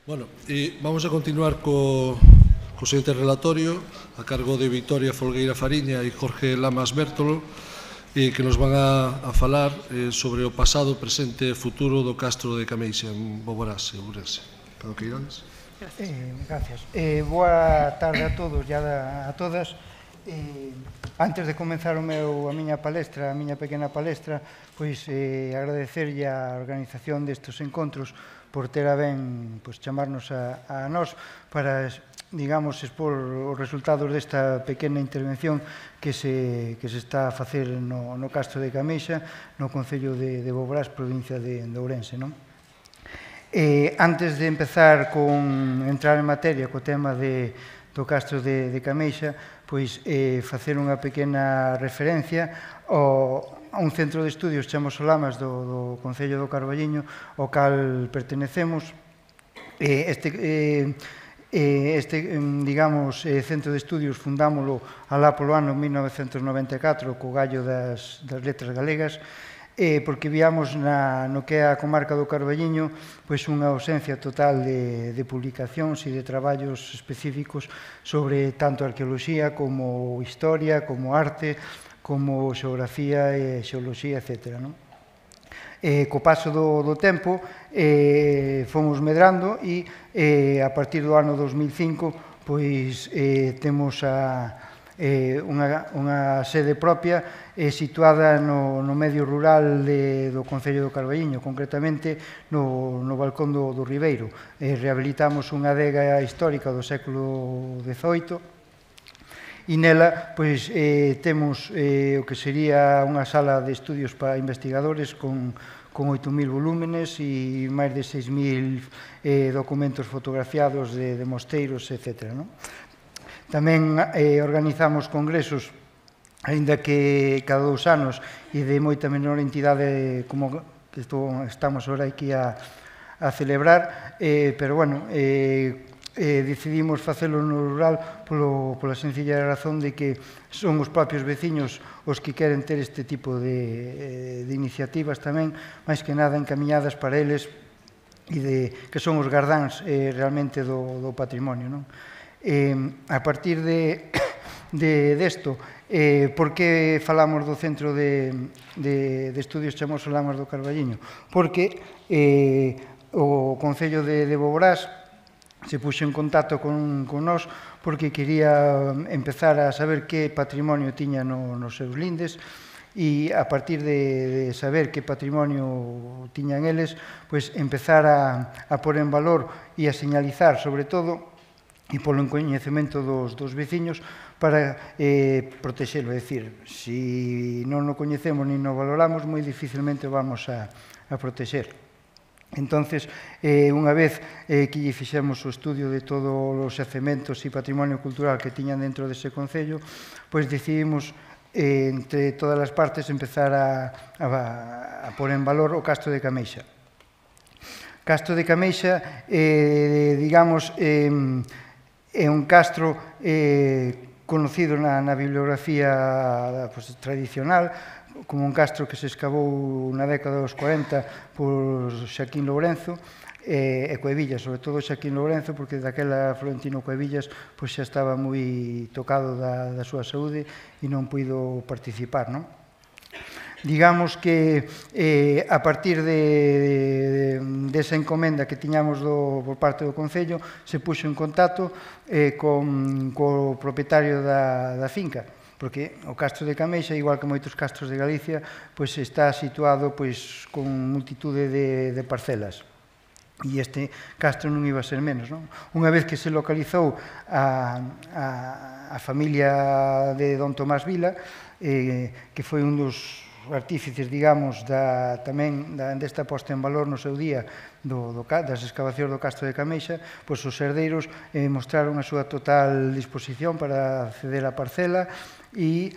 Bueno, e vamos a continuar co seguinte relatorio a cargo de Victoria Folgueira Fariña e Jorge Lamas Bértolo, que nos van a falar sobre o pasado, presente e futuro do Castro de Cameixa en Boborás, Ourense. Cando que irades? Gracias. Boa tarde a todos e a todas. Antes de comenzar a miña palestra, a miña pequena palestra, pois agradecerlle a organización destes encontros por ter a ben chamarnos a nós para, digamos, expor os resultados desta pequena intervención que se está a facer no Castro de Cameixa, no Concello de Boborás, provincia de Ourense, non? Antes de empezar con entrar en materia co tema do Castro de Cameixa, pois facer unha pequena referencia a un centro de estudios chamamos Lamas do Concello do Carballiño, ao cal pertenecemos. Este digamos, centro de estudios fundámoslo alá polo ano 1994 co gallo das letras galegas, porque víamos no que é a comarca do Carballiño pois unha ausencia total de publicacións e de traballos específicos sobre tanto arqueoloxía como historia, como arte, como xeografía e xeoloxía, etc. Co paso do tempo fomos medrando e a partir do ano 2005 pois temos unha sede propia situada no medio rural do Concello do Carballiño, concretamente no Balcón do Ribeiro. Rehabilitamos unha adega histórica do século XVIII e nela temos o que sería unha sala de estudios para investigadores con 8.000 volúmenes e máis de 6.000 documentos fotografiados de mosteiros, etc. Tamén organizamos congresos, aínda que cada 2 anos e de moita menor entidade como que estamos agora aquí a celebrar, pero, bueno, decidimos facelo no rural pola sencilla razón de que son os propios veciños os que queren ter este tipo de iniciativas tamén, máis que nada encamiñadas para eles e que son os gardáns realmente do patrimonio. A partir desto, por que falamos do Centro de Estudios Chamoso Lamas do Carballiño? Porque o Concello de Boborás se puxo en contacto con nós porque quería empezar a saber que patrimonio tiña nos seus lindes e a partir de saber que patrimonio tiñan eles, pois empezar a pôr en valor e a señalizar, sobre todo, e polo coñecemento dos veciños para protexelo. É dicir, se non o coñecemos nin o valoramos, moi dificilmente vamos a protexer. Entonces, unha vez que lle fixemos o estudio de todos os xacementos e patrimonio cultural que tiñan dentro dese concello, pois decidimos, entre todas as partes, empezar a pôr en valor o Castro de Cameixa. Castro de Cameixa, digamos, é un castro conocido na bibliografía tradicional como un castro que se escavou na década dos 40 por Xaquín Lourenzo e Cuevillas, sobre todo Xaquín Lourenzo, porque daquela Florentino Cuevillas xa estaba moi tocado da súa saúde e non puido participar. Digamos que a partir desa encomenda que tiñamos por parte do Concello se puxo en contacto co propietario da finca, porque o Castro de Cameixa, igual que moitos castros de Galicia, está situado con multitude de parcelas. E este castro non iba a ser menos. Unha vez que se localizou a familia de don Tomás Vila, que foi un dos artífices, digamos, tamén desta posta en valor no seu día das excavacións do Castro de Cameixa, pois os herdeiros mostraron a súa total disposición para ceder a parcela e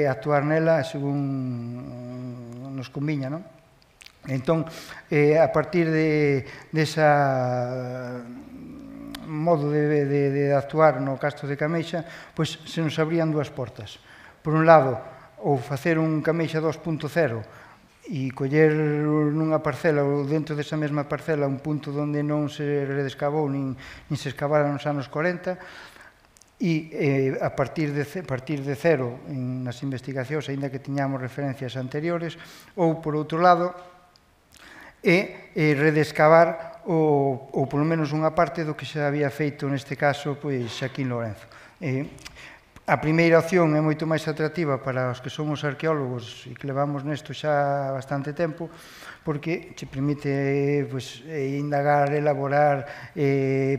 actuar nela según nos conviña. Entón, a partir desa modo de actuar no Castro de Cameixa, pois se nos abrían dúas portas. Por un lado, ou facer un Cameixa 2.0 e coller nunha parcela ou dentro desa mesma parcela un punto onde non se redescavou nin se escavara nos anos 40 e a partir de cero nas investigacións, aínda que tiñamos referencias anteriores, ou, por outro lado, redescavar ou polo menos unha parte do que se había feito neste caso Xaquín Lourenzo. A primeira opción é moito máis atractiva para os que somos arqueólogos e que levamos nesto xa bastante tempo, porque che permite indagar, elaborar,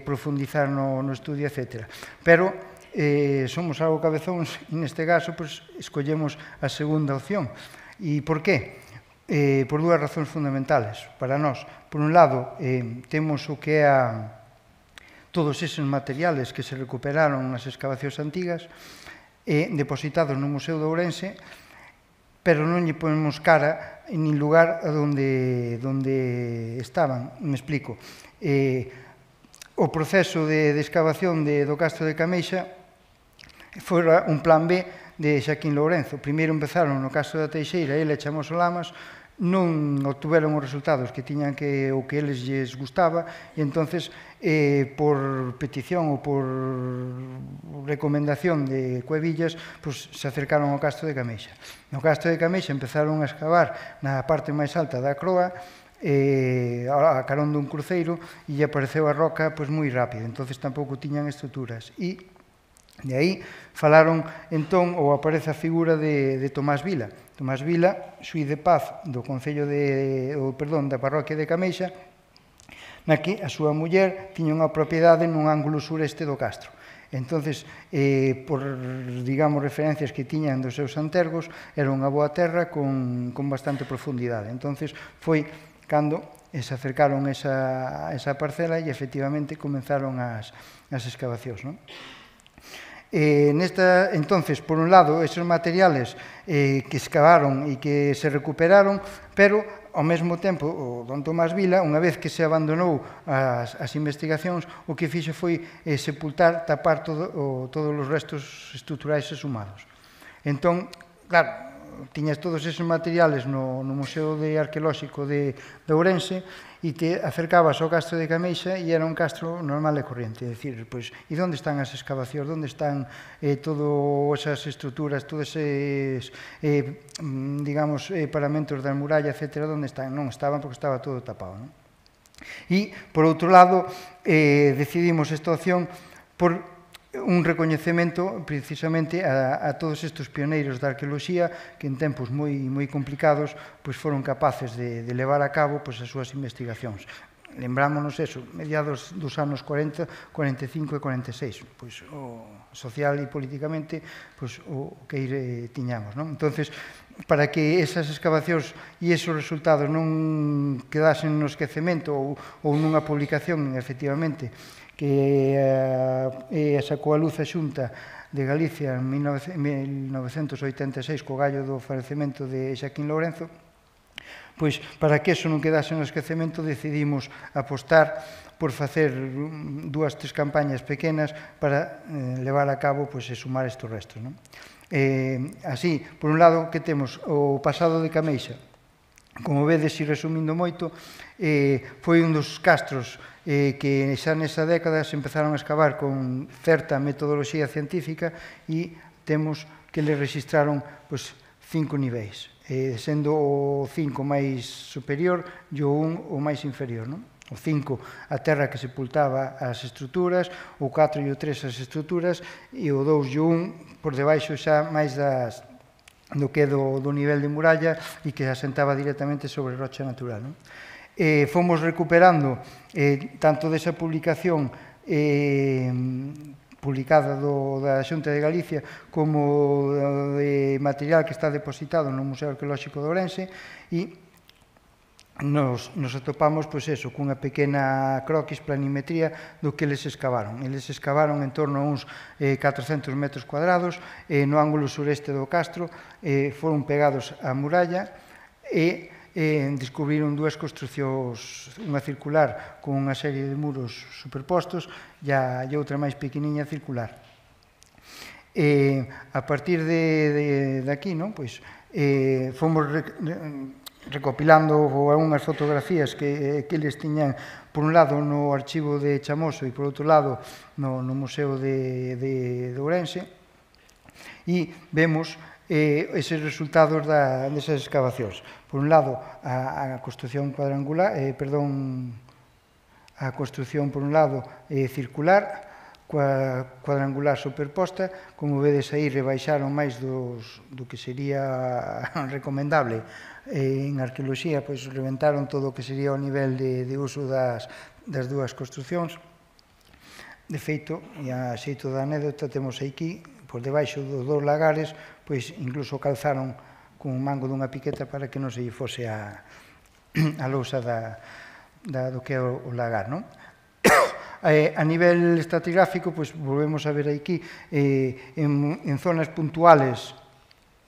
profundizar no estudio, etc. Pero somos algo cabezóns e neste caso escollemos a segunda opción. E por qué? Por dúas razóns fundamentales para nós. Por un lado, temos o que é todos eses materiales que se recuperaron nas excavacións antigas depositados no Museo de Ourense, pero non lle ponemos cara nin lugar onde estaban. Me explico. O proceso de excavación do Castro de Cameixa foi un plan B de Xaquín Lourenzo. Primeiro empezaron no Castro da Teixeira, ele e Chamoso Lamas, non obtuveron os resultados que tiñan o que eles lles gustaba, e entonces por petición ou por recomendación de Cuevillas se acercaron ao Castro de Cameixa. No Castro de Cameixa empezaron a excavar na parte máis alta da croa, a carón dun cruceiro, e apareceu a roca moi rápido, entonces tampouco tiñan estruturas. E de aí falaron entón, ou aparece a figura de Tomás Vila. Tomás Vila, xuíz de paz do Concello da parroquia de Cameixa, na que a súa muller tiña unha propiedade nun ángulo sureste do castro. Entonces, por, digamos, referencias que tiñan dos seus antergos, era unha boa terra con bastante profundidade. Entonces, foi cando se acercaron a esa parcela e, efectivamente, comenzaron as excavacións, non? Entonces, por un lado, esos materiales que excavaron e que se recuperaron, pero, ao mesmo tempo, o don Tomás Vila, unha vez que se abandonou as investigacións, o que fixo foi sepultar, tapar todos os restos estruturais exhumados. Entón, claro, tiñas todos esos materiales no Museo Arqueolóxico de Ourense e te acercabas ao Castro de Cameixa e era un castro normal e corriente. É dicir, e onde están as excavacións, onde están todas esas estruturas, todos eses, digamos, paramentos da muralla, etc., onde están? Non estaban porque estaba todo tapado. E, por outro lado, decidimos esta opción por un recoñecemento precisamente a todos estes pioneiros da arqueoloxía que en tempos moi complicados foron capaces de levar a cabo as súas investigacións. Lembrámonos eso, mediados dos anos 40, 45 e 46, social e políticamente o que tiñamos. Entonces, para que esas excavacións e esos resultados non quedasen no esquecemento ou nunha publicación, efectivamente, que sacou a luz a Xunta de Galicia en 1986 co gallo do falecemento de Xaquín Lourenzo, para que eso non quedase no esquecemento decidimos apostar por facer 2, 3 campañas pequenas para levar a cabo e sumar estes restos. Así, por un lado, que temos o pasado de Cameixa. Como vedes, e resumindo moito, foi un dos castros que xa nesa década se empezaron a excavar con certa metodoloxía científica e temos que le registraron 5 niveis, sendo o 5 máis superior e o 1 o máis inferior. O 5 a terra que sepultaba as estruturas, o 4 e o 3 as estruturas e o 2 e o 1 por debaixo xa máis do que do nivel de muralla e que asentaba directamente sobre rocha natural. Fomos recuperando tanto desa publicación publicada da Xunta de Galicia como de material que está depositado no Museo Arqueolóxico de Ourense e nos atopamos cunha pequena croquis, planimetría do que eles excavaron. Eles excavaron en torno a uns 400 metros cuadrados no ángulo sureste do castro, foron pegados á muralla e descubriron 2 construcións, unha circular con unha serie de muros superpostos e outra máis pequeniña circular. A partir de aquí, fomos recopilando algunhas fotografías que eles tiñan, por un lado, no archivo de Chamoso e, por outro lado, no Museo de Ourense, e vemos eses resultados desas excavacións. Por un lado, a construción cuadrangular, a construción, por un lado, circular, cuadrangular superposta. Como vedes aí, rebaixaron máis do que sería recomendable en arqueoloxía, pois reventaron todo o que sería o nivel de uso das dúas construcións. De feito, e a xeito da anécdota, temos aquí, por debaixo dos dous lagares, pois incluso calzaron con un mango dunha piqueta para que non se lle fose a lousa do que é o lagar, non? A nivel estratigráfico, pois volvemos a ver aquí, en zonas puntuales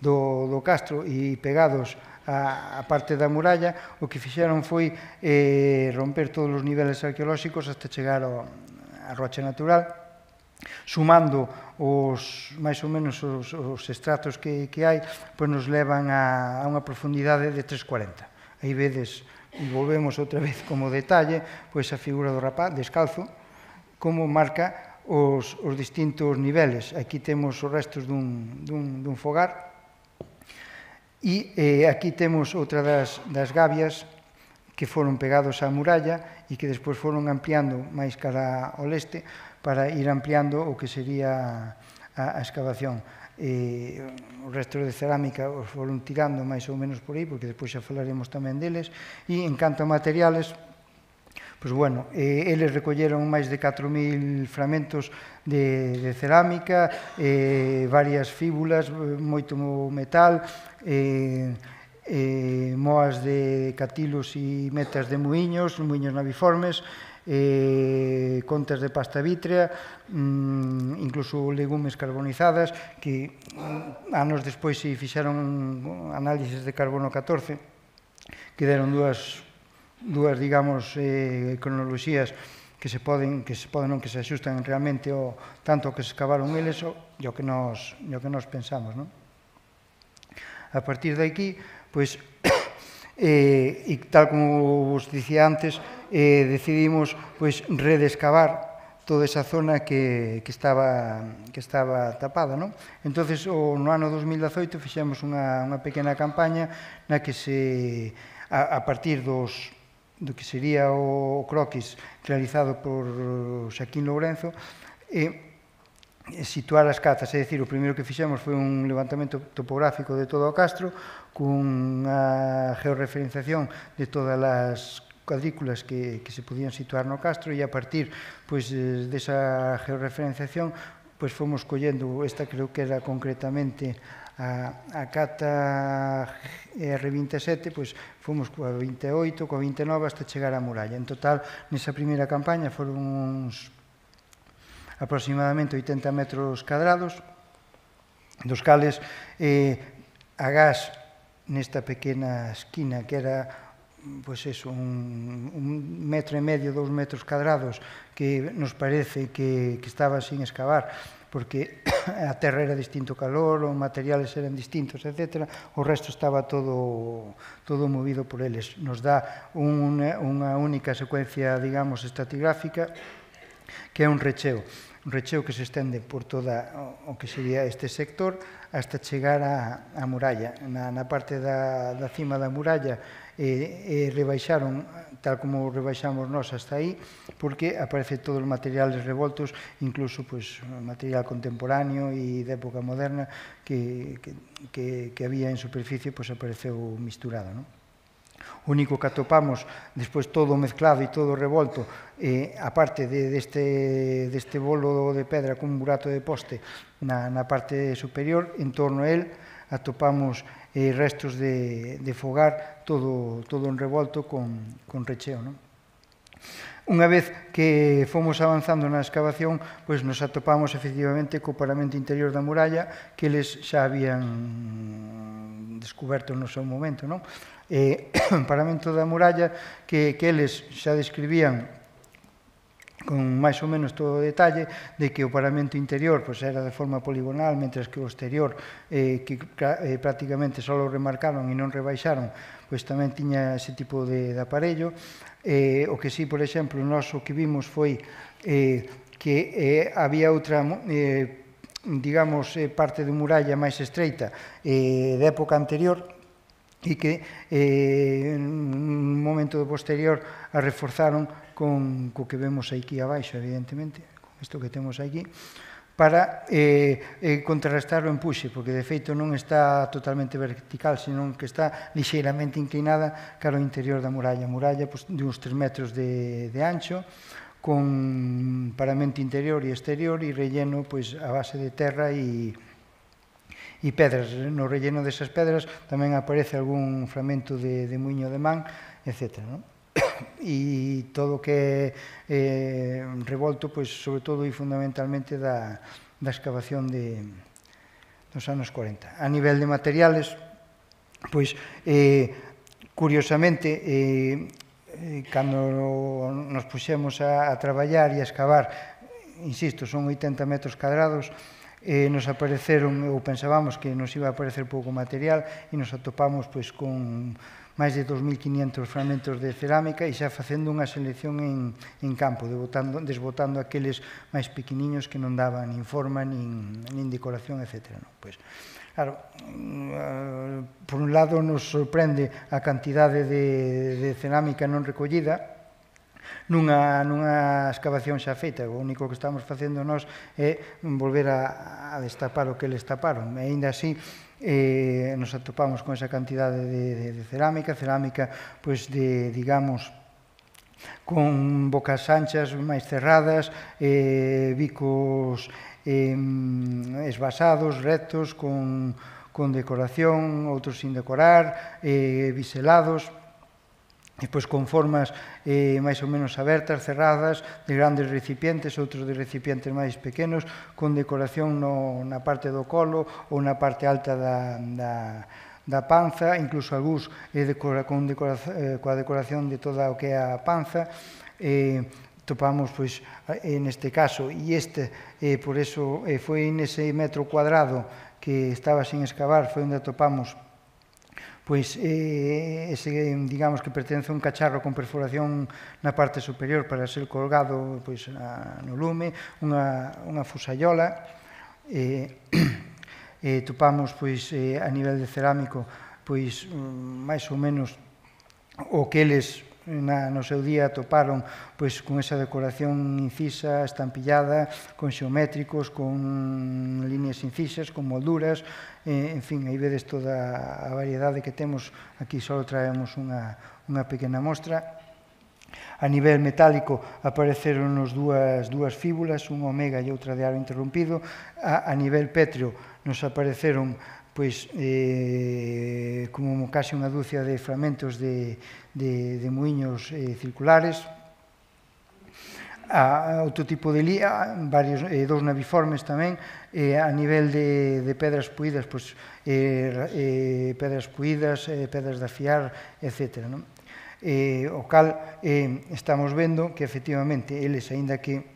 do castro e pegados a parte da muralla, o que fixeron foi romper todos os niveles arqueolóxicos hasta chegar á rocha natural, sumando máis ou menos os estratos que hai, pois nos levan a unha profundidade de 3,40. Aí vedes, e volvemos outra vez como detalle, pois a figura do rapaz descalzo, como marca os distintos niveles. Aquí temos os restos dun fogar, e aquí temos outra das gabias que foron pegados á muralla e que despois foron ampliando máis cara ao leste para ir ampliando o que sería a excavación. Os restos de cerámica os foron tirando máis ou menos por aí, porque despois xa falaremos tamén deles. E en canto a materiales, pois bueno, eles recolleron máis de 4.000 fragmentos de cerámica, varias fíbulas, moito metal, moas de catilos e metas de muiños naviformes, contas de pasta vítrea, incluso legumes carbonizadas, que anos despois se fixeron análisis de carbono 14, que deron dúas, digamos, cronoloxías que se poden, non que se axustan realmente tanto ao que se excavaron eles e ao que nos pensamos, non? A partir de aquí, pois, e tal como vos dicía antes, decidimos redescavar toda esa zona que estaba tapada, non? Entonces, no ano 2018 fixemos unha pequena campaña na que a partir do que sería o croquis realizado por Xaquín Lourenzo, situar as cazas, é dicir, o primeiro que fixemos foi un levantamento topográfico de todo o castro, cunha georreferenciación de todas as cuadrículas que se podían situar no castro, e a partir desa georreferenciación fomos collendo, esta creo que era concretamente a cata R27, fomos coa 28, coa 29 hasta chegar á muralla. En total, nesa primeira campaña foron uns aproximadamente 80 metros cadrados, dos cales a gas nesta pequena esquina que era un metro e medio, 2 metros cadrados, que nos parece que estaba sin excavar, porque a terra era distinto calor, os materiales eran distintos, etc. O resto estaba todo movido por eles. Nos dá unha única secuencia, digamos, estratigráfica, que é un recheo que se estende por toda o que sería este sector hasta chegar á muralla. Na parte da cima da muralla rebaixaron, tal como rebaixamos nós hasta aí, porque aparece todos os materiales revoltos, incluso material contemporáneo e de época moderna que había en superficie, apareceu misturado, non? O único que atopamos, despois todo mezclado e todo revolto, a parte deste bolo de pedra con un burato de poste na parte superior, en torno a él atopamos restos de fogar, todo en revolto con recheo, non? Unha vez que fomos avanzando na excavación, nos atopamos efectivamente co paramento interior da muralla que eles xa habían descoberto no seu momento, non? O paramento da muralla que eles xa describían con máis ou menos todo o detalle de que o paramento interior era de forma poligonal, mentres que o exterior, que prácticamente só o remarcaron e non rebaixaron, tamén tiña ese tipo de aparello. O que sí, por exemplo, nós o que vimos foi que había outra, digamos, parte de muralla máis estreita de época anterior, e que nun momento posterior a reforzaron con o que vemos aquí abaixo, evidentemente, con isto que temos aquí, para contrarrestar o empuxe, porque de feito non está totalmente vertical, senón que está lixeiramente inclinada cara ao interior da muralla. A muralla de uns 3 metros de ancho, con paramento interior e exterior e relleno a base de terra e pedras. No relleno desas pedras tamén aparece algún fragmento de muiño de man, etc. E todo o que é revolto, sobre todo e fundamentalmente da excavación dos anos 40. A nivel de materiales, curiosamente, cando nos puxemos a traballar e a excavar, insisto, son 80 metros cadrados, nos apareceron, ou pensábamos que nos iba a aparecer pouco material, e nos atopamos con máis de 2.500 fragmentos de cerámica e xa facendo unha selección en campo, desbotando aqueles máis pequeniños que non daban nin forma, nin decoración, etc. Claro, por un lado nos sorprende a cantidade de cerámica non recollida, nunha excavación xa feita. O único que estamos facendo nós é volver a destapar o que eles taparon. E ainda así nos atopamos con esa cantidade de cerámica, digamos, con bocas anchas máis cerradas, bicos esvasados, rectos, con decoración, outros sin decorar, biselados, e con formas máis ou menos abertas, cerradas, de grandes recipientes, outros de recipientes máis pequenos, con decoración na parte do colo ou na parte alta da panza, incluso algúns coa decoración de toda o que é a panza. Topamos, neste caso, e por eso foi nese metro cuadrado que estaba sin excavar, foi onde atopamos ese, digamos, que pertence a un cacharro con perforación na parte superior para ser colgado no lume, unha fusayola. Topamos, a nivel de cerámico, máis ou menos o que eles no seu día toparon con esa decoración incisa, estampillada, con xeométricos, con líneas incisas, con molduras, en fin, aí vedes toda a variedade que temos. Aquí só traemos unha pequena mostra. A nivel metálico apareceron dúas fíbulas, unha omega e outra de aro interrompido. A nivel pétreo nos apareceron como case unha dúcia de fragmentos de muiños circulares. Outro tipo de lía, dous naviformes tamén. A nivel de pedras puídas, pedras de afiar, etc. O cal estamos vendo que, efectivamente, eles, aínda que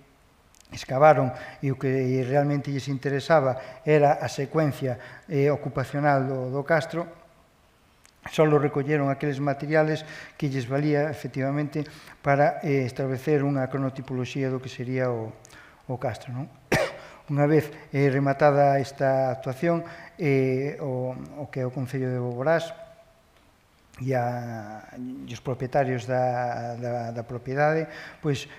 excavaron e o que realmente lles interesaba era a secuencia ocupacional do castro, só recolleron aqueles materiales que lles valía, efectivamente, para establecer unha cronotipoloxía do que sería o castro. Unha vez rematada esta actuación, o que é o Concello de Boborás e os propietarios da propiedade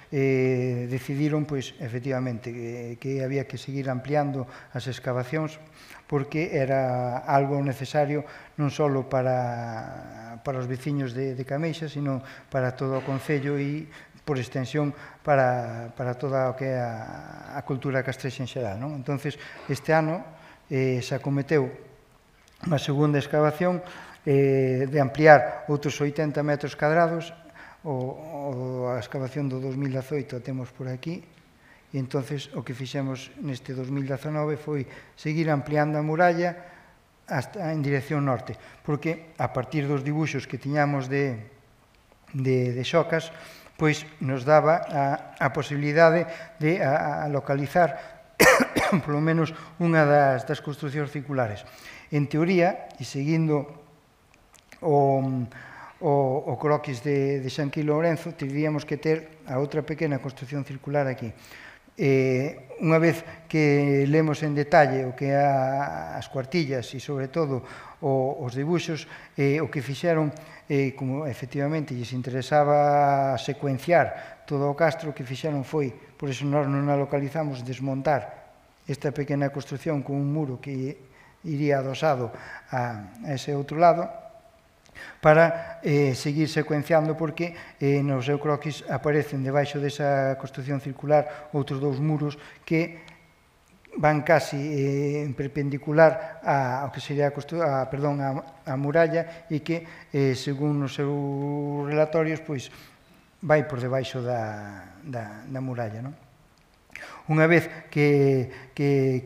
decidiron, efectivamente, que había que seguir ampliando as excavacións, porque era algo necesario non só para os veciños de Cameixa, sino para todo o Concello e, por extensión, para toda o que é a cultura castrexa en xeral. Entón, este ano se acometeu unha segunda excavación de ampliar outros 80 metros cadrados. A excavación do 2018 a temos por aquí, e entón o que fixemos neste 2019 foi seguir ampliando a muralla en dirección norte, porque a partir dos dibuixos que tiñamos de xocas, pois nos daba a posibilidade de localizar polo menos unha das construcións circulares. En teoría, e seguindo o croquis de Xanquí Lourenzo, teríamos que ter a outra pequena construción circular aquí. Unha vez que lemos en detalle o que as cuartillas e, sobre todo, os dibuixos, o que fixeron, como efectivamente lles interesaba secuenciar todo o castro, o que fixeron foi, por iso nós non a localizamos, desmontar esta pequena construción con un muro que iría adosado a ese outro lado, para seguir secuenciando, porque no seu croquis aparecen debaixo desa construción circular outros dous muros que van casi perpendicular ao que sería a muralla, e que, según os seus relatorios, pois vai por debaixo da muralla, non? Unha vez que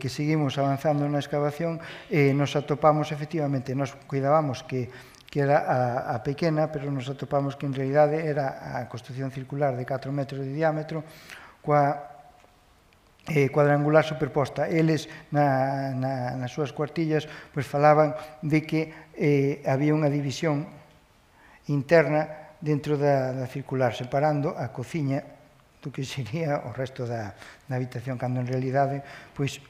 seguimos avanzando na excavación, nos atopamos, efectivamente, nos cuidábamos que era a pequena, pero nos atopamos que en realidade era a construción circular de 4 metros de diámetro, coa cuadrangular superposta. Eles, nas súas cuartillas, pois falaban de que había unha división interna dentro da circular, separando a cociña do que sería o resto da habitación, cando en realidade, pois,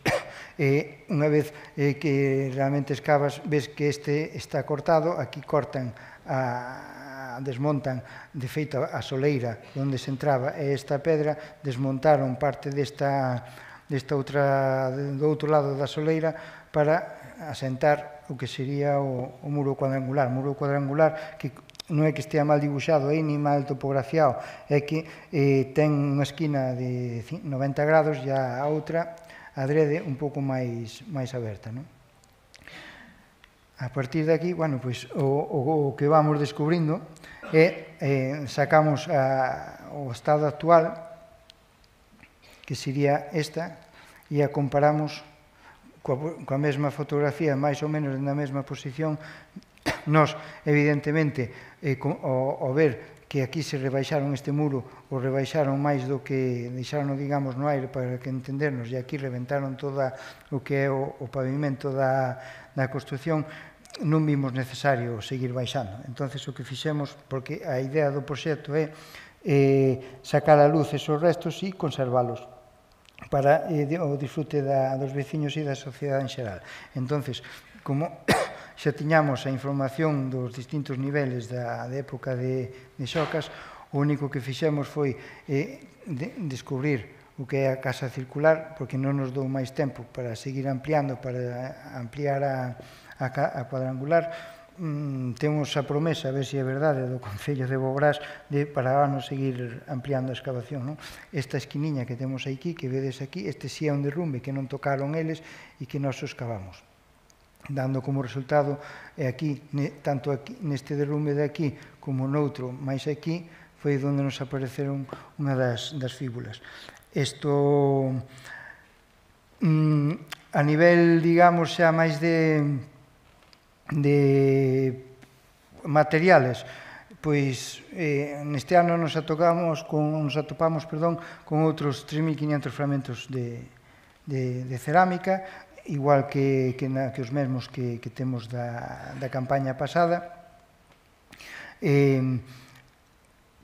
unha vez que realmente excavas, ves que este está cortado, aquí cortan, desmontan, de feito, a soleira onde se entraba, e esta pedra, desmontaron parte do outro lado da soleira para asentar o que sería o muro cuadrangular. O muro cuadrangular que non é que estea mal dibuixado aí, ni mal topografiado, é que ten unha esquina de 90 grados e a outra adrede un pouco máis aberta, non? A partir de aquí, bueno, pois, o que vamos descubrindo sacamos o estado actual, que sería esta, e a comparamos coa mesma fotografía, máis ou menos na mesma posición. Nos, evidentemente, ao ver que aquí se rebaixaron este muro, o rebaixaron máis do que deixaron, digamos, no aire para que entendernos, e aquí reventaron todo o que é o pavimento da construción, non vimos necesario seguir baixando. Entón, o que fixemos, porque a idea do proxecto é sacar a luz esos restos e conservalos para o disfrute dos veciños e da sociedade en xeral. Entón, como xa tiñamos a información dos distintos niveles da época de Xocas, o único que fixemos foi descubrir o que é a casa circular, porque non nos dou máis tempo para seguir ampliando, para ampliar a cuadrangular. Temos a promesa, a ver se é verdade, do Concello de Bobrás para non seguir ampliando a excavación. Esta esquiniña que temos aquí, que vedes aquí, este sí é un derrumbe que non tocaron eles e que nós excavamos, dando como resultado, aquí, tanto neste derrumbe de aquí como noutro, máis aquí, foi onde nos apareceron unha das fíbulas. Isto, a nivel, digamos, xa máis de materiales, pois neste ano nos atopamos con outros 3.500 fragmentos de cerámica, igual que os mesmos que temos da campaña pasada.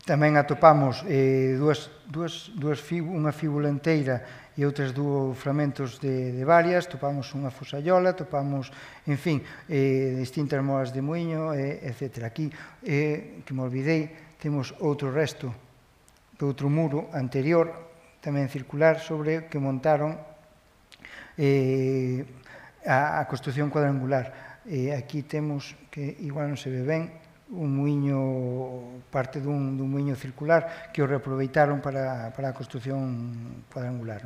Tamén atopamos unha fíbula inteira e outros dous fragmentos de varias, topamos unha fosallola, topamos, en fin, distintas moas de muiño, etc. Aquí, que me olvidei, temos outro resto de outro muro anterior, tamén circular, sobre que montaron a construción cuadrangular. Aquí temos, que igual non se ve ben, un muiño, parte dun muiño circular que o reaproveitaron para a construción cuadrangular.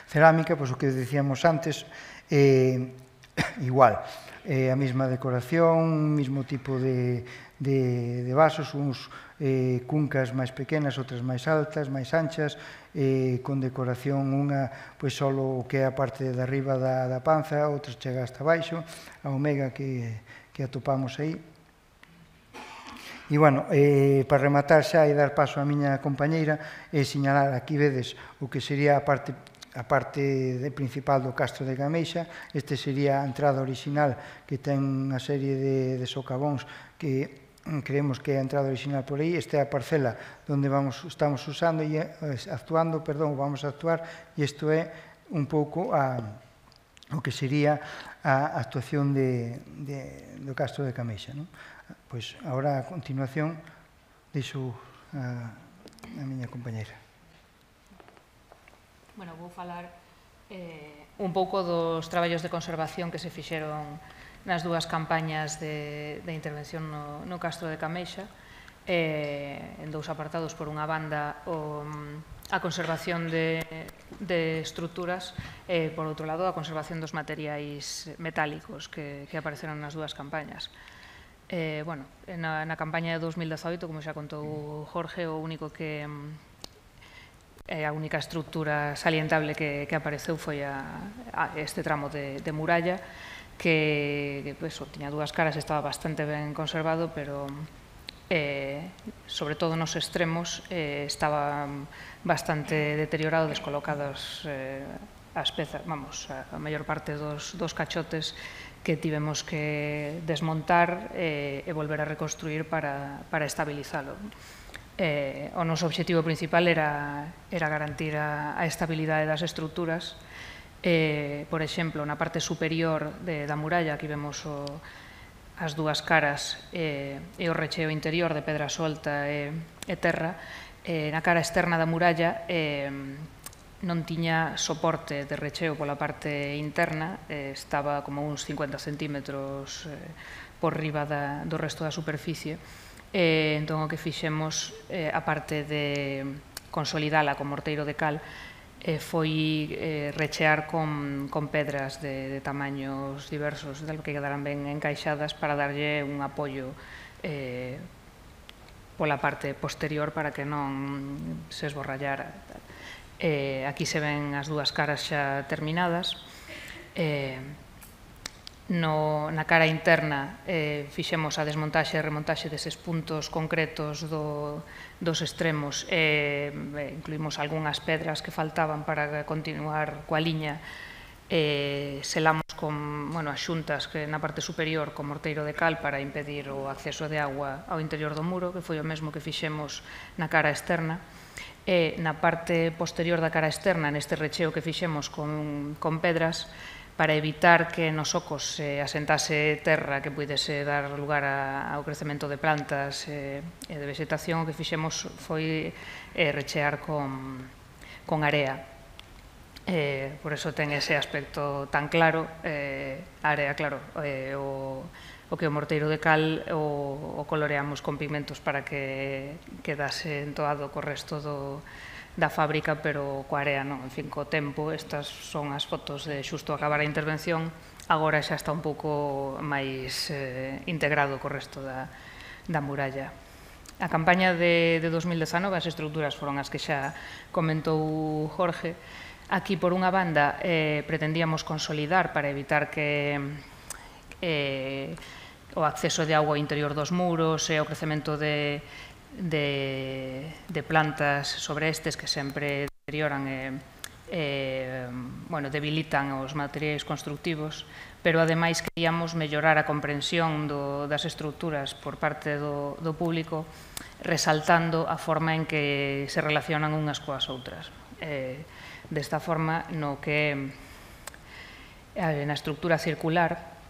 Cerámica, pois o que decíamos antes, igual, a mesma decoración, mesmo tipo de vasos, uns cuncas máis pequenas, outras máis altas, máis anchas, con decoración, unha pois solo o que é a parte de arriba da panza, outras chega hasta baixo, a omega que atopamos aí. E, bueno, para rematar xa e dar paso á miña compañeira, sinalar, aquí vedes o que sería a parte principal do Castro de Cameixa. Este sería a entrada original, que ten unha serie de socavóns que creemos que é a entrada original por aí. Esta é a parcela onde estamos usando e actuando, vamos a actuar, e isto é un pouco o que sería a actuación do Castro de Cameixa. Pois, agora, a continuación, deixo a miña compañeira. Bueno, vou falar un pouco dos traballos de conservación que se fixeron nas dúas campañas de intervención no Castro de Cameixa, en dous apartados. Por unha banda, a conservación de estruturas, por outro lado, a conservación dos materiais metálicos que apareceron nas dúas campañas. Bueno, na campaña de 2018, como xa contou Jorge, a única estrutura salientable que apareceu foi este tramo de muralla, que tiña dúas caras, estaba bastante ben conservado, pero sobre todo nos extremos estaba bastante deteriorado, descolocadas as pezas, a maior parte dos cachotes, que tivemos que desmontar e volver a reconstruir para estabilizalo. O noso obxectivo principal era garantir a estabilidade das estruturas. Por exemplo, na parte superior da muralla, aquí vemos as dúas caras e o recheo interior de pedra solta e terra. Na cara externa da muralla non tiña soporte de recheo pola parte interna, estaba como uns 50 centímetros por riba do resto da superficie. Entón, o que fixemos, aparte de consolidala con morteiro de cal, foi rechear con pedras de tamaños diversos, que quedaran ben encaixadas, para darlle un apoio pola parte posterior para que non se esborrallara. Aquí se ven as dúas caras xa terminadas. Na cara interna fixemos a desmontaxe e remontaxe deses puntos concretos dos extremos, incluímos algunhas pedras que faltaban para continuar coa liña, selamos con as xuntas que na parte superior con morteiro de cal para impedir o acceso de agua ao interior do muro, que foi o mesmo que fixemos na cara externa. E na parte posterior da cara externa, neste recheo que fixemos con pedras, para evitar que nos ocos se asentase terra que pudese dar lugar ao crecemento de plantas e de vegetación, o que fixemos foi rechear con area. Por eso ten ese aspecto tan claro. A area, claro, o que o morteiro de cal o coloreamos con pigmentos para que quedase entoado co resto da fábrica, pero coa area non. En fin, co tempo, estas son as fotos de xusto acabar a intervención, agora xa está un pouco máis integrado co resto da muralla. A campaña de 2019, as estruturas foron as que xa comentou Jorge. Aquí, por unha banda, pretendíamos consolidar para evitar que o acceso de auga ao interior dos muros e o crecemento de plantas sobre estes, que sempre deterioran e debilitan os materiais constructivos, pero ademais queríamos mellorar a comprensión das estruturas por parte do público, resaltando a forma en que se relacionan unhas coas outras. Desta forma, no que na estrutura circular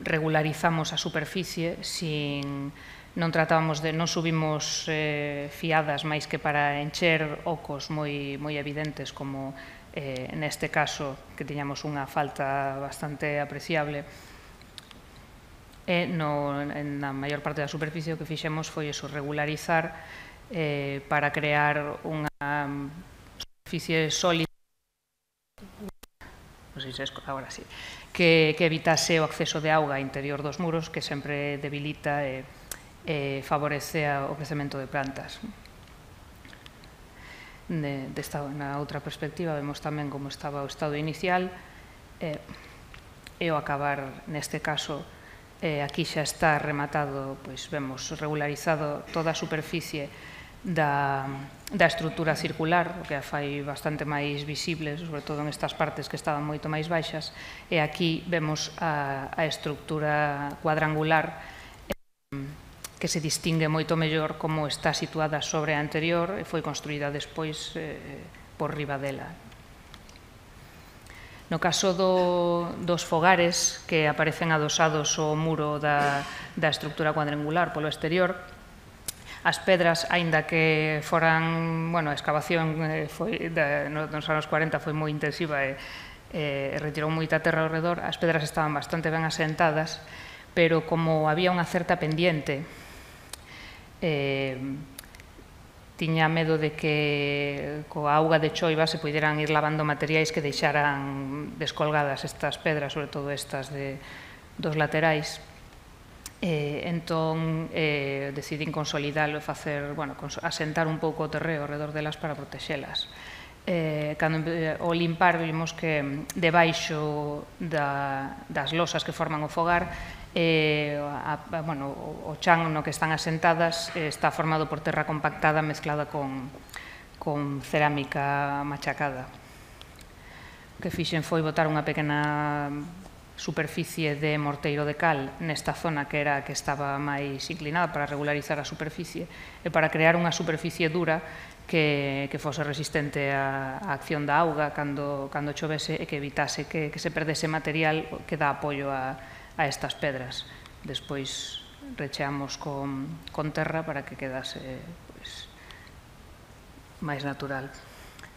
regularizamos a superficie, non subimos fiadas máis que para encher ocos moi evidentes, como neste caso, que tiñamos unha falta bastante apreciable. Na maior parte da superficie o que fixemos foi regularizar para crear unha superficie sólida, agora sí, que evitase o acceso de auga ao interior dos muros, que sempre debilita e favorece o crecemento de plantas. Na outra perspectiva vemos tamén como estaba o estado inicial e o acabar, neste caso, Aquí xa está rematado, pois vemos regularizado toda a superficie da estrutura circular, o que a fai bastante máis visible, sobre todo en estas partes que estaban moito máis baixas, e aquí vemos a estrutura cuadrangular que se distingue moito mellor como está situada sobre a anterior e foi construída despois por riba dela. No caso dos fogares que aparecen adosados ao muro da estrutura cuadrangular polo exterior, as pedras, aínda que foran, a excavación nos anos 40 foi moi intensiva e retirou moita terra ao redor, as pedras estaban bastante ben asentadas, pero como había unha certa pendiente, tiña medo de que coa auga de choiva se puderan ir lavando materiais que deixaran descolgadas estas pedras, sobre todo estas dos laterais. Entón, decidín consolidalo e asentar un pouco o terreo ao redor delas para protexelas. Cando o limpar, vimos que debaixo das losas que forman o fogar, o chan no que están asentadas está formado por terra compactada mezclada con cerámica machacada. O que fixen foi botar unha pequena superficie de morteiro de cal nesta zona que era a que estaba máis inclinada para regularizar a superficie e para crear unha superficie dura que fose resistente á acción da auga cando chovese e que evitase que se perdese material que dá apoio a estas pedras. Despois recheamos con terra para que quedase máis natural.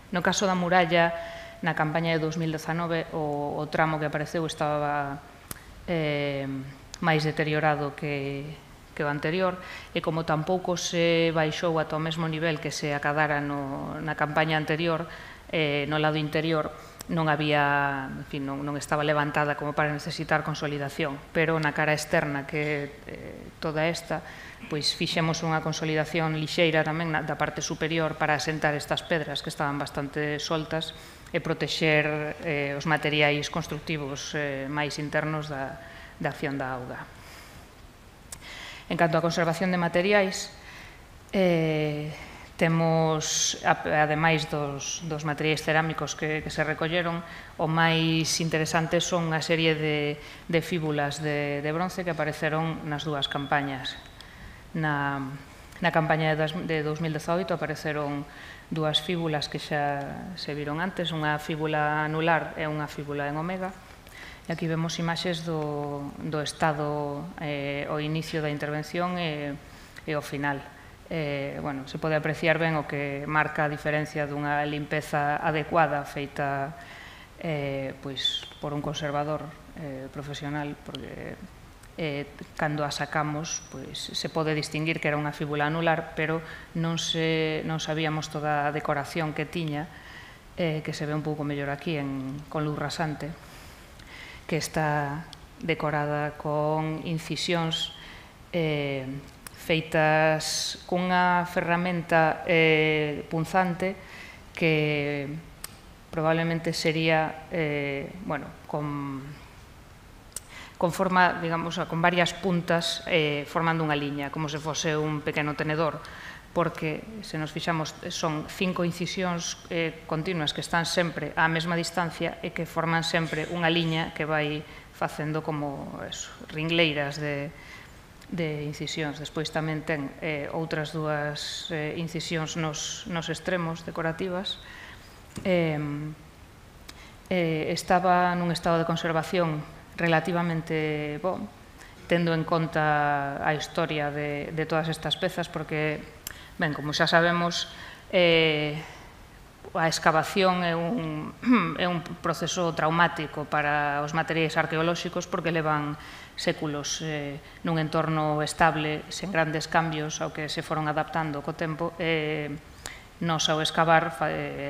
No caso da muralla, na campaña de 2019, o tramo que apareceu estaba máis deteriorado que o anterior, e como tampouco se baixou ata o mesmo nivel que se acadara na campaña anterior, no lado interior non había, non estaba levantada como para necesitar consolidación, pero na cara externa, que toda esta, pois fixemos unha consolidación lixeira tamén da parte superior para asentar estas pedras que estaban bastante soltas e protexer os materiais constructivos máis internos da acción da auga. En canto á conservación de materiais, temos, ademais dos materiais cerámicos que se recolleron, o máis interesante son unha serie de fíbulas de bronce que apareceron nas dúas campañas. Na campaña de 2018 apareceron dúas fíbulas que xa se viron antes, unha fíbula anular e unha fíbula en omega. E aquí vemos imaxes do estado ao inicio da intervención e ao final. Se pode apreciar ben o que marca a diferencia dunha limpeza adecuada feita por un conservador profesional, porque cando a sacamos se pode distinguir que era unha fíbula anular, pero non sabíamos toda a decoración que tiña, que se ve un pouco mellor aquí con luz rasante, que está decorada con incisións feitas cunha ferramenta punzante que probablemente sería con forma, digamos, con varias puntas formando unha liña, como se fose un pequeno tenedor, porque, se nos fixamos, son 5 incisións continuas que están sempre á mesma distancia e que forman sempre unha liña que vai facendo como ringleiras de incisións. Despois tamén ten outras dúas incisións nos extremos decorativas. Estaba nun estado de conservación relativamente bo, tendo en conta a historia de todas estas pezas, porque, ben, como xa sabemos, a excavación é un proceso traumático para os materiais arqueolóxicos, porque levan séculos nun entorno estable, sen grandes cambios ao que se foron adaptando co tempo. Nos, ao excavar,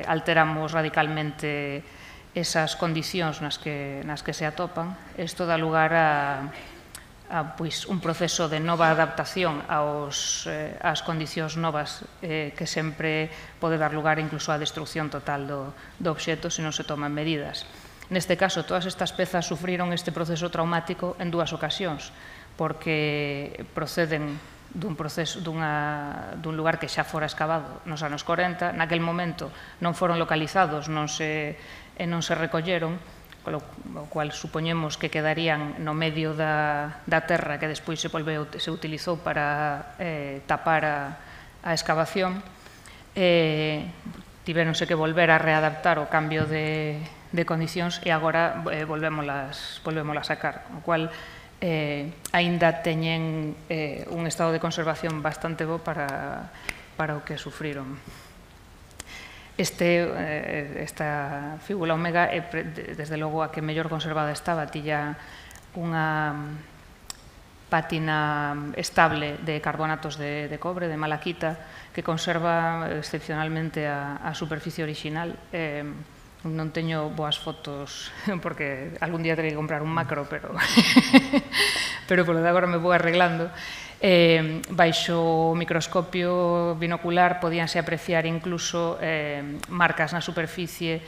alteramos radicalmente esas condicións nas que se atopan. Isto dá lugar a un proceso de nova adaptación ás condicións novas, que sempre pode dar lugar incluso á destrucción total do obxecto se non se toman medidas. Neste caso, todas estas pezas sufriron este proceso traumático en dúas ocasións, porque proceden dun lugar que xa fora escavado nos anos 40. Naquel momento non foron localizados, non se recolleron, o cual supoñemos que quedarían no medio da terra que despois se utilizou para tapar a excavación. Tiveronse que volver a readaptar o cambio de condicións e agora volvémolas a sacar, o cual aínda teñen un estado de conservación bastante bo para o que sufriron. Esta fíbula omega é, desde logo, a que mellor conservada estaba. Tiña unha pátina estable de carbonatos de cobre, de malaquita, que conserva excepcionalmente a superficie original. Non teño boas fotos, porque algún día terei que comprar un macro, pero polo de agora me vou arreglando. Baixo o microscopio binocular podíanse apreciar incluso marcas na superficie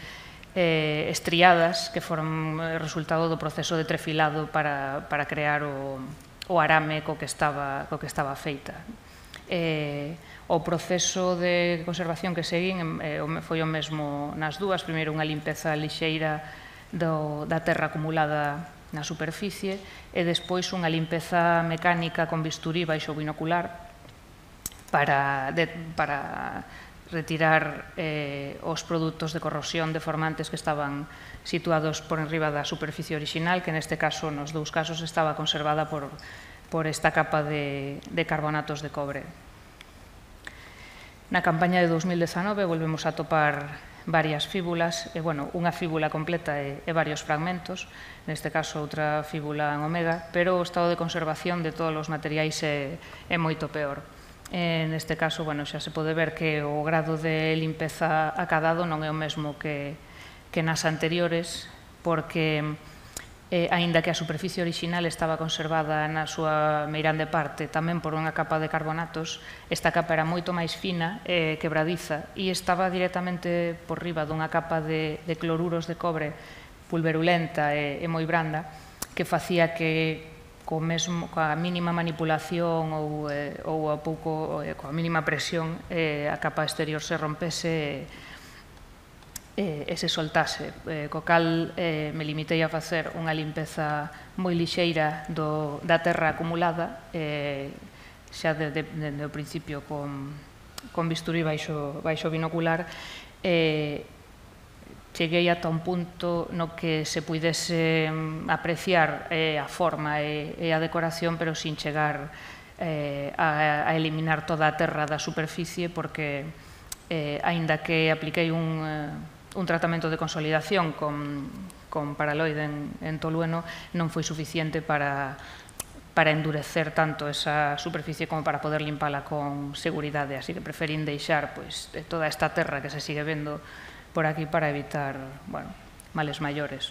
estriadas que foron resultado do proceso de trefilado para crear o arame co que estaba feita. O proceso de conservación que seguín foi o mesmo nas dúas. Primeiro, unha limpeza lixeira da terra acumulada na superficie e despois unha limpeza mecánica con bisturí baixo o binocular para retirar os produtos de corrosión deformantes que estaban situados por enriba da superficie original, que neste caso, nos dous casos, estaba conservada por esta capa de carbonatos de cobre. Na campaña de 2019 volvemos a topar varias fíbulas, unha fíbula completa e varios fragmentos, neste caso outra fíbula en omega, pero o estado de conservación de todos os materiais é moito peor. Neste caso, xa se pode ver que o grado de limpeza acadado non é o mesmo que nas anteriores, porque aínda que a superficie original estaba conservada na súa meirande parte tamén por unha capa de carbonatos, esta capa era moito máis fina e quebradiza e estaba directamente por riba dunha capa de cloruros de cobre pulverulenta e moi branda, que facía que coa mínima manipulación ou coa mínima presión a capa exterior se rompese e se soltase, co cal me limitei a facer unha limpeza moi lixeira da terra acumulada, xa desde o principio con bisturí baixo binocular. Cheguei ata un punto no que se puidese apreciar a forma e a decoración, pero sin chegar a eliminar toda a terra da superficie, porque aínda que apliquei un tratamento de consolidación con paraloide en tolueno, non foi suficiente para endurecer tanto esa superficie como para poder limpala con seguridade. Así que preferín deixar toda esta terra que se sigue vendo por aquí para evitar males maiores.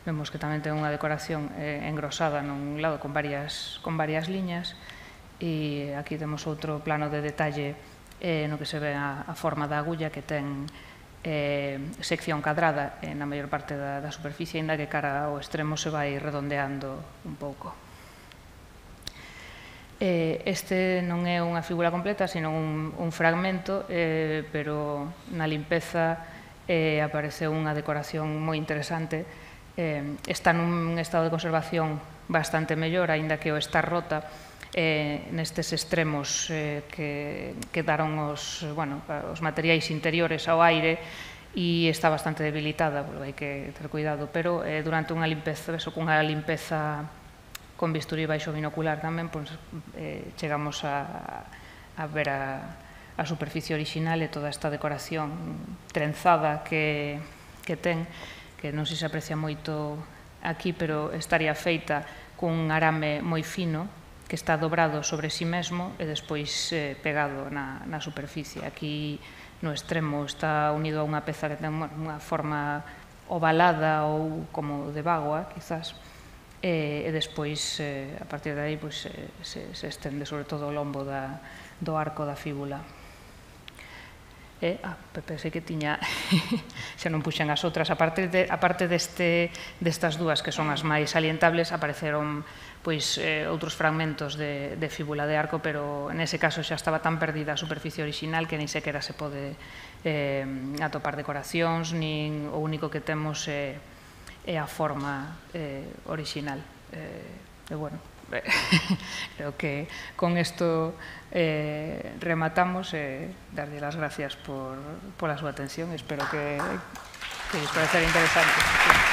Vemos que tamén ten unha decoración engrosada nun lado con varias liñas, e aquí temos outro plano de detalle no que se ve a forma da agulla, que ten sección cadrada na maior parte da superficie, ainda que cara ao extremo se vai redondeando un pouco. Este non é unha figura completa, sino un fragmento, pero na limpeza apareceu unha decoración moi interesante. Está nun estado de conservación bastante mellor, aínda que o está rota nestes extremos que quedaron os materiais interiores ao aire, e está bastante debilitada, porque hai que ter cuidado, pero durante unha limpeza con bisturí baixo binocular tamén, chegamos a ver a superficie original e toda esta decoración trenzada que ten, que non sei se aprecia moito aquí, pero estaría feita cun arame moi fino que está dobrado sobre si mesmo e despois pegado na superficie. Aquí no extremo está unido a unha peza que ten unha forma ovalada ou como de bagua, quizás, e despois, a partir de aí, se estende sobre todo o lombo do arco da fíbula. pensei que tiña, xa non puxen as outras, a parte destas dúas que son as máis salientables, apareceron outros fragmentos de fíbula de arco, pero nese caso xa estaba tan perdida a superficie original que nin sequera se pode atopar decoracións, nin o único que temos é a forma original. E, bueno, creo que con isto rematamos e darlle as gracias pola súa atención. Espero que lles parecer interesante.